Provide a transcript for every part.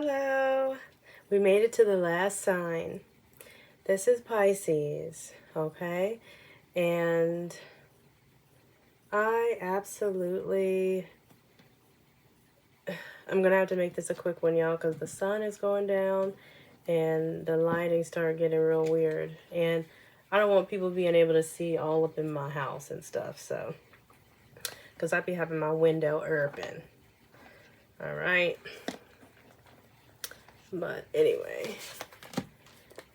Hello. We made it to the last sign. This is Pisces, okay? And I absolutely... I'm going to have to make this a quick one, y'all, because the sun is going down and the lighting started getting real weird. And I don't want people being able to see all up in my house and stuff, so... Because I'd be having my window open. All right. But anyway,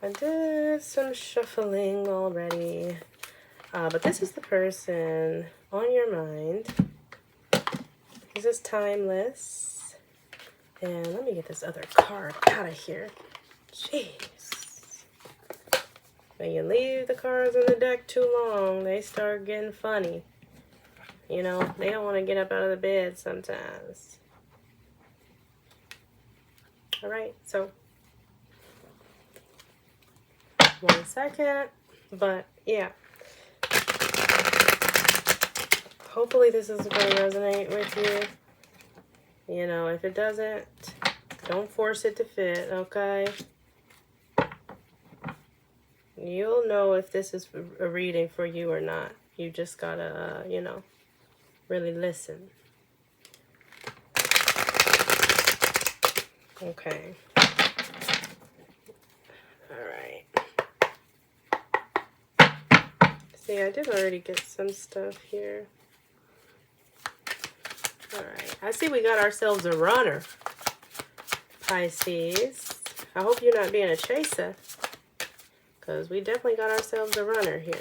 I did some shuffling already. But this is the person on your mind. This is timeless. And let me get this other card out of here. Jeez. When you leave the cards in the deck too long, they start getting funny. You know, they don't want to get up out of the bed sometimes. All right, so 1 second, but yeah. Hopefully this is going to resonate with you. You know, if it doesn't, don't force it to fit, okay? You'll know if this is a reading for you or not. You just gotta, you know, really listen. Okay. Alright. See, I did already get some stuff here. Alright. I see we got ourselves a runner, Pisces. I hope you're not being a chaser, because we definitely got ourselves a runner here.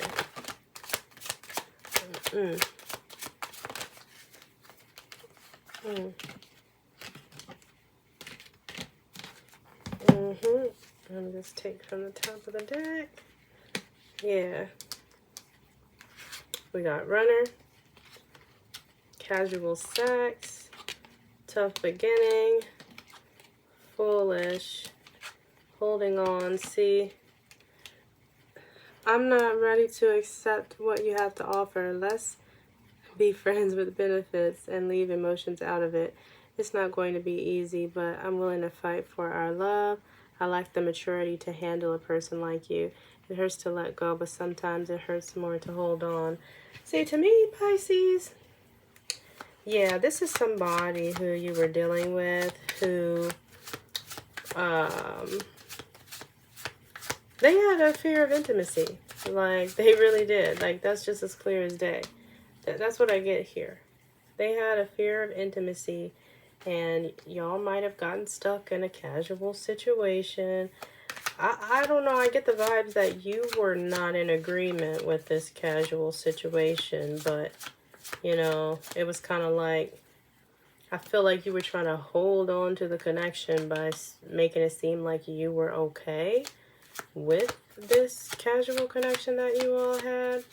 Let me just take from the top of the deck. Yeah. We got runner, casual sex, tough beginning, foolish, holding on. See, I'm not ready to accept what you have to offer. Let's be friends with benefits and leave emotions out of it. It's not going to be easy, but I'm willing to fight for our love. I lack the maturity to handle a person like you. It hurts to let go, but sometimes it hurts more to hold on. See, to me, Pisces, yeah, this is somebody who you were dealing with who, they had a fear of intimacy. Like, they really did. Like, that's just as clear as day. That's what I get here. They had a fear of intimacy, and y'all might have gotten stuck in a casual situation. I don't know. I get the vibes that you were not in agreement with this casual situation, but, you know, it was kind of like, I feel like you were trying to hold on to the connection by making it seem like you were okay with this casual connection that you all had.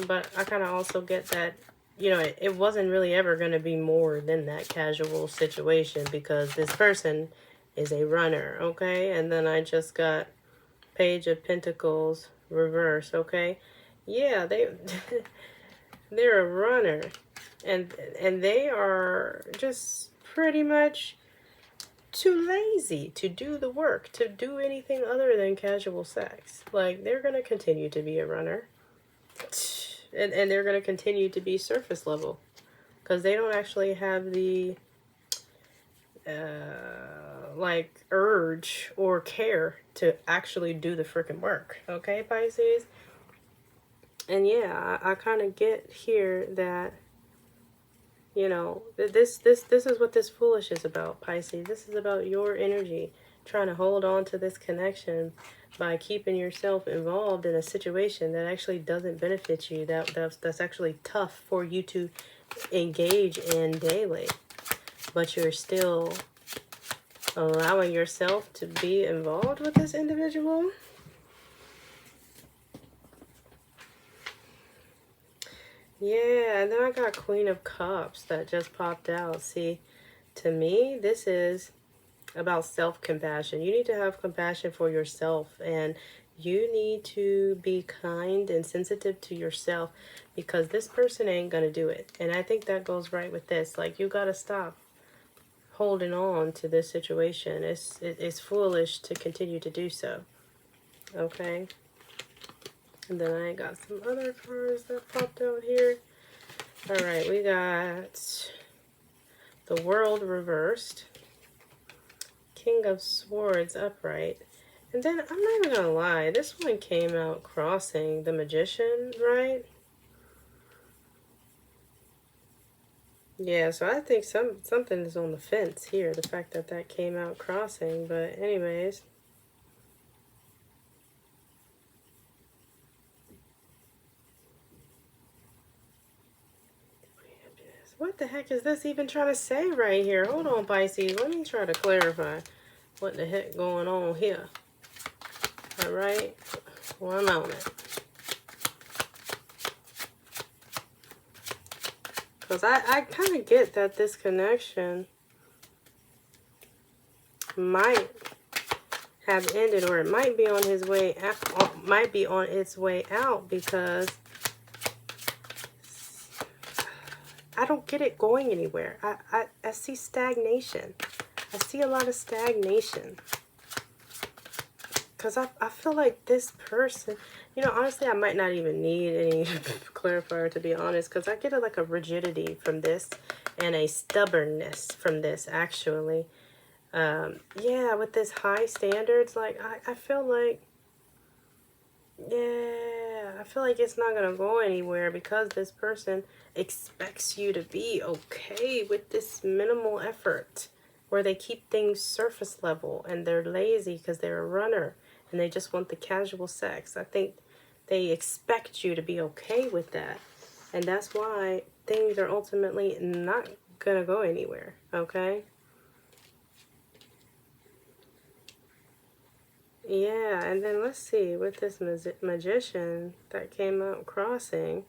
But I kind of also get that, you know, it wasn't really ever going to be more than that casual situation, because this person is a runner, okay? And then I just got Page of Pentacles reverse, okay? Yeah, they're a runner, and they are just pretty much too lazy to do the work, to do anything other than casual sex. Like, they're going to continue to be a runner. And they're going to continue to be surface level, because they don't actually have the like urge or care to actually do the freaking work, okay, Pisces? And yeah, I kind of get here that, you know, this is what this foolish is about, Pisces. This is about your energy trying to hold on to this connection by keeping yourself involved in a situation that actually doesn't benefit you, that's actually tough for you to engage in daily, but you're still allowing yourself to be involved with this individual. Yeah, and then I got Queen of Cups that just popped out. See, to me, this is about self-compassion. You need to have compassion for yourself, and you need to be kind and sensitive to yourself, because this person ain't gonna do it. And I think that goes right with this. Like, you gotta stop holding on to this situation. It's foolish to continue to do so. Okay. And then I got some other cards that popped out here. Alright, we got the World reversed. King of Swords upright. And then, I'm not even gonna lie, this one came out crossing the Magician, right? Yeah, so I think something is on the fence here, the fact that that came out crossing. But anyways. What the heck is this even trying to say right here? Hold on, Pisces. Let me try to clarify what the heck going on here. All right. 1 moment. Because I kind of get that this connection might have ended, or it might be on his way out, might be on its way out, because I don't get it going anywhere. I see stagnation. I see a lot of stagnation. Because I feel like this person, you know, honestly, I might not even need any clarifier, to be honest, because I get like a rigidity from this and a stubbornness from this, actually. Yeah, with this high standards, like, I feel like, yeah, I feel like it's not going to go anywhere, because this person expects you to be okay with this minimal effort, where they keep things surface level, and they're lazy because they're a runner, and they just want the casual sex. I think they expect you to be okay with that, and that's why things are ultimately not going to go anywhere, okay? Yeah, and then let's see, with this magician that came out crossing,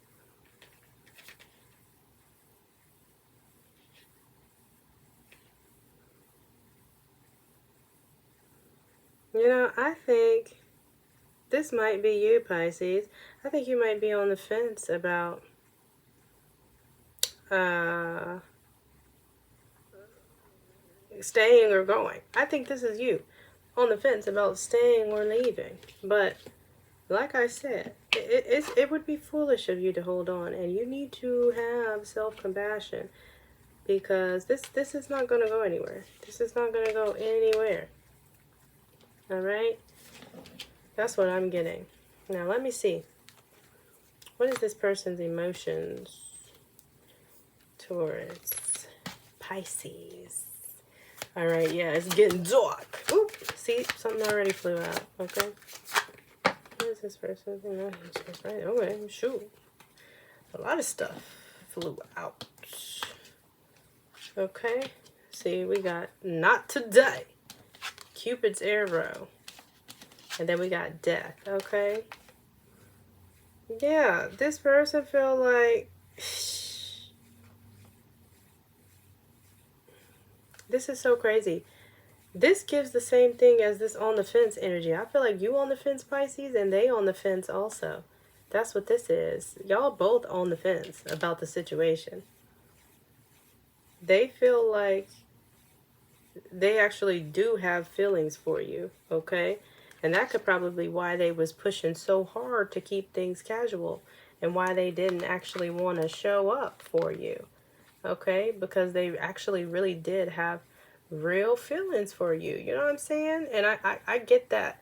you know, I think this might be you, Pisces. I think you might be on the fence about staying or going. I think this is you on the fence about staying or leaving. But like I said, it would be foolish of you to hold on, and you need to have self-compassion, because this is not going to go anywhere. This is not going to go anywhere. All right? That's what I'm getting. Now, let me see. What is this person's emotions towards Pisces? All right, yeah, it's getting dark. Oop, see, something already flew out, okay? What is this person? Right, okay, shoot. A lot of stuff flew out. Okay, see, we got not today. Cupid's arrow. And then we got death, okay? Yeah, this person feel like this is so crazy. This gives the same thing as this on the fence energy. I feel like you on the fence, Pisces, and they on the fence also. That's what this is. Y'all both on the fence about the situation. They feel like they actually do have feelings for you, okay? And that could probably be why they was pushing so hard to keep things casual, and why they didn't actually want to show up for you, okay? Because they actually really did have real feelings for you. You know what I'm saying? And I get that.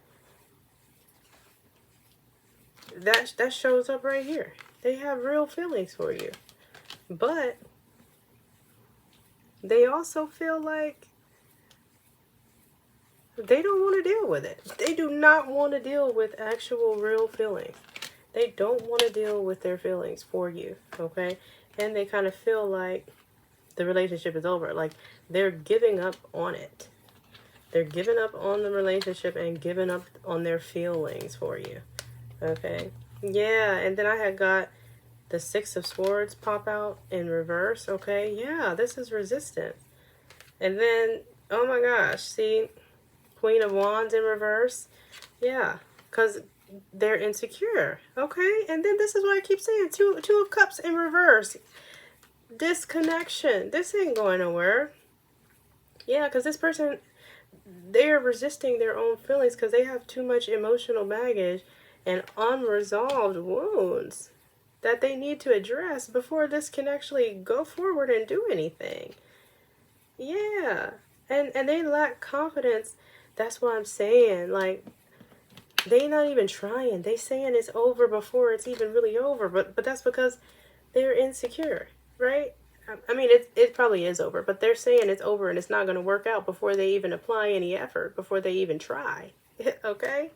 That shows up right here. They have real feelings for you. But they also feel like they don't want to deal with it. They do not want to deal with actual real feelings. They don't want to deal with their feelings for you, okay? And they kind of feel like the relationship is over. Like, they're giving up on it. They're giving up on the relationship and giving up on their feelings for you, okay? Yeah, and then I had got the Six of Swords pop out in reverse, okay? Yeah, this is resistance. And then, oh my gosh, see, Queen of Wands in reverse. Yeah, because they're insecure, okay? And then this is what I keep saying, Two of Cups in reverse. Disconnection. This ain't going nowhere. Yeah, because this person, they're resisting their own feelings because they have too much emotional baggage and unresolved wounds that they need to address before this can actually go forward and do anything. Yeah. And they lack confidence. That's what I'm saying. Like, they not even trying. They saying it's over before it's even really over. But that's because they're insecure, right? I mean, it probably is over, but they're saying it's over and it's not going to work out before they even apply any effort, before they even try. Okay?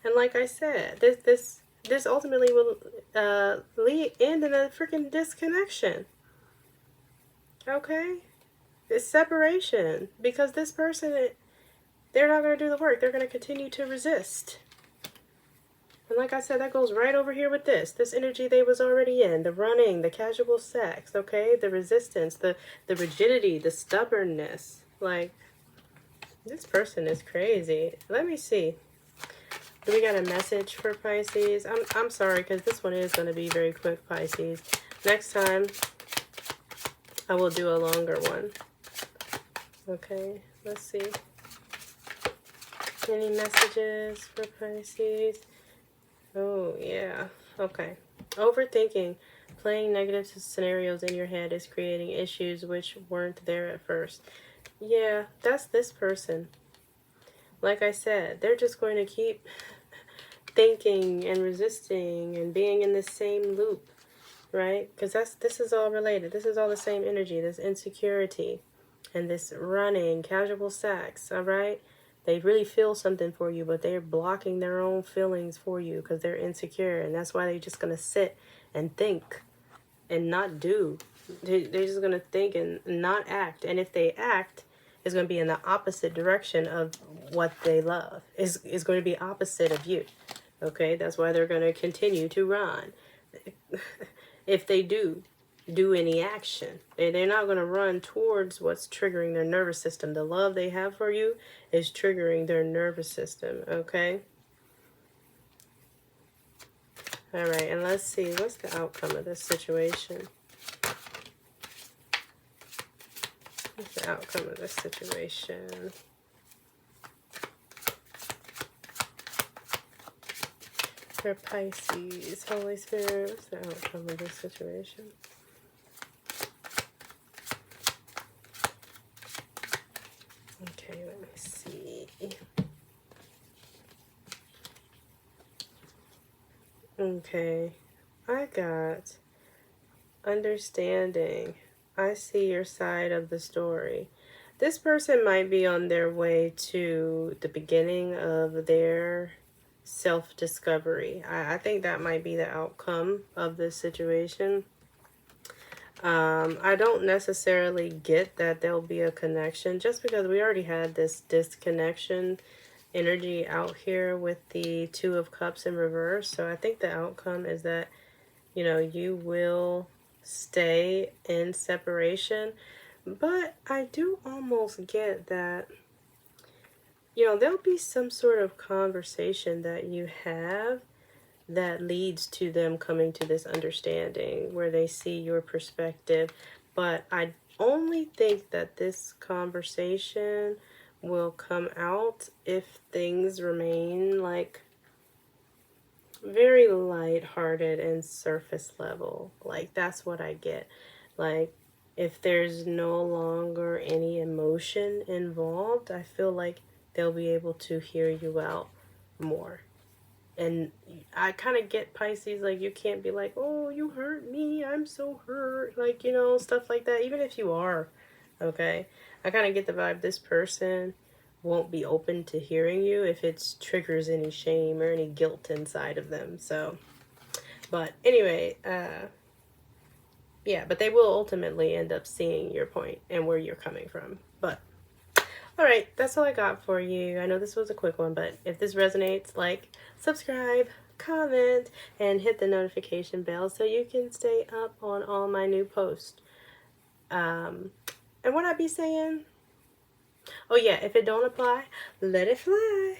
And like I said, this ultimately will end in a freaking disconnection. Okay? It's separation because this person, they're not going to do the work. They're going to continue to resist. And like I said, that goes right over here with this energy they was already in, the running, the casual sex, okay, the resistance, the rigidity, the stubbornness. Like, this person is crazy. Let me see. Do we got a message for Pisces? I'm sorry, because this one is going to be very quick, Pisces. Next time, I will do a longer one. Okay, let's see. Any messages for Pisces? Oh, yeah. Okay. Overthinking. Playing negative scenarios in your head is creating issues which weren't there at first. Yeah, that's this person. Like I said, they're just going to keep thinking and resisting and being in the same loop, right? Because this is all related. This is all the same energy, this insecurity and this running, casual sex, all right? They really feel something for you, but they're blocking their own feelings for you because they're insecure. And that's why they're just going to sit and think and not do. They're just going to think and not act. And if they act, it's going to be in the opposite direction of what they love. It's going to be opposite of you. Okay? That's why they're going to continue to run. If they do any action. They're not going to run towards what's triggering their nervous system. The love they have for you is triggering their nervous system, okay? All right, and let's see. What's the outcome of this situation? What's the outcome of this situation? For Pisces, Holy Spirit, what's the outcome of this situation? Okay, let me see. Okay, I got understanding. I see your side of the story. This person might be on their way to the beginning of their self-discovery. I think that might be the outcome of this situation. I don't necessarily get that there'll be a connection just because we already had this disconnection energy out here with the Two of Cups in reverse. So I think the outcome is that, you know, you will stay in separation. But I do almost get that, you know, there'll be some sort of conversation that you have that leads to them coming to this understanding where they see your perspective. But I only think that this conversation will come out if things remain like very lighthearted and surface level. Like, that's what I get. Like, if there's no longer any emotion involved, I feel like they'll be able to hear you out more. And I kind of get Pisces, like, you can't be like, oh, you hurt me, I'm so hurt, like, you know, stuff like that, even if you are, okay? I kind of get the vibe this person won't be open to hearing you if it triggers any shame or any guilt inside of them, so. But anyway, yeah, but they will ultimately end up seeing your point and where you're coming from, but. All right, that's all I got for you. I know this was a quick one, but if this resonates, like, subscribe, comment, and hit the notification bell so you can stay up on all my new posts. And what I be saying? Oh yeah, if it don't apply, let it fly.